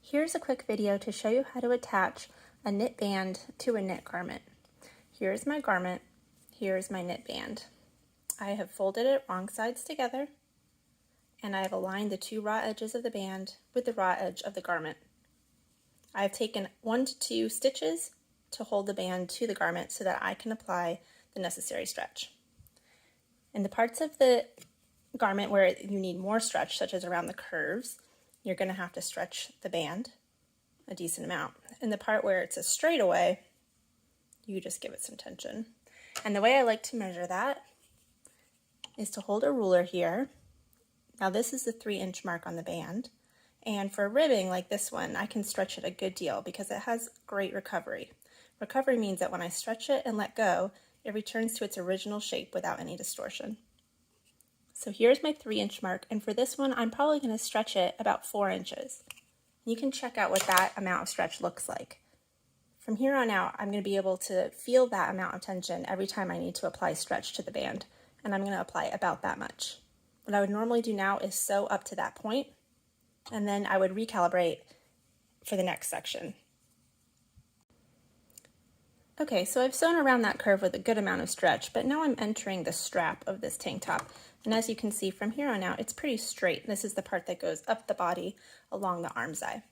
Here's a quick video to show you how to attach a knit band to a knit garment. Here's my garment, here's my knit band. I have folded it wrong sides together, and I have aligned the two raw edges of the band with the raw edge of the garment. I have taken 1 to 2 stitches to hold the band to the garment so that I can apply the necessary stretch. In the parts of the garment where you need more stretch, such as around the curves, you're going to have to stretch the band a decent amount. In the part where it's a straightaway, you just give it some tension. And the way I like to measure that is to hold a ruler here. Now this is the 3-inch mark on the band. And for ribbing like this one, I can stretch it a good deal because it has great recovery. Recovery means that when I stretch it and let go, it returns to its original shape without any distortion. So here's my 3-inch mark, and for this one, I'm probably going to stretch it about 4 inches. You can check out what that amount of stretch looks like. From here on out, I'm going to be able to feel that amount of tension every time I need to apply stretch to the band, and I'm going to apply about that much. What I would normally do now is sew up to that point, and then I would recalibrate for the next section. Okay, so I've sewn around that curve with a good amount of stretch, but now I'm entering the strap of this tank top. And as you can see from here on out, it's pretty straight. This is the part that goes up the body along the armscye.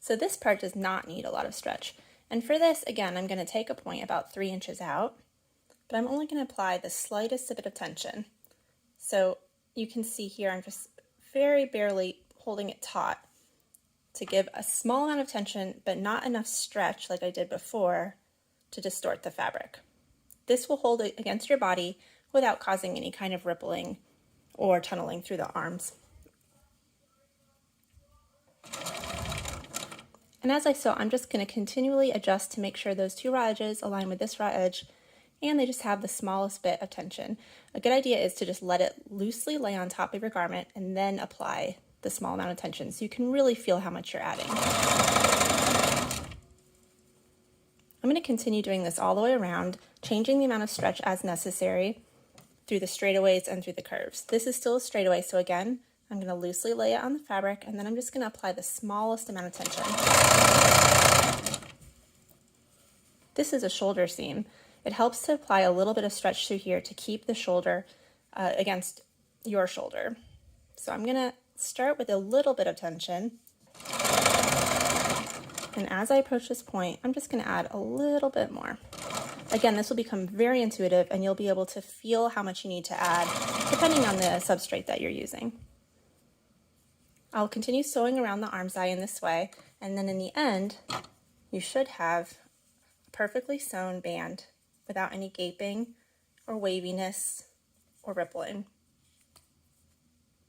So this part does not need a lot of stretch. And for this, again, I'm going to take a point about 3 inches out, but I'm only going to apply the slightest bit of tension. So you can see here, I'm just very barely holding it taut to give a small amount of tension, but not enough stretch like I did before to distort the fabric. This will hold it against your body without causing any kind of rippling or tunneling through the arms. And as I sew, I'm just going to continually adjust to make sure those two raw edges align with this raw edge, and they just have the smallest bit of tension. A good idea is to just let it loosely lay on top of your garment and then apply the small amount of tension so you can really feel how much you're adding. I'm going to continue doing this all the way around, changing the amount of stretch as necessary through the straightaways and through the curves. This is still a straightaway, so again, I'm going to loosely lay it on the fabric, and then I'm just going to apply the smallest amount of tension. This is a shoulder seam. It helps to apply a little bit of stretch through here to keep the shoulder against your shoulder. So I'm going to start with a little bit of tension. And as I approach this point, I'm just going to add a little bit more. Again, this will become very intuitive, and you'll be able to feel how much you need to add depending on the substrate that you're using. I'll continue sewing around the armscye in this way, and then in the end, you should have a perfectly sewn band without any gaping or waviness or rippling.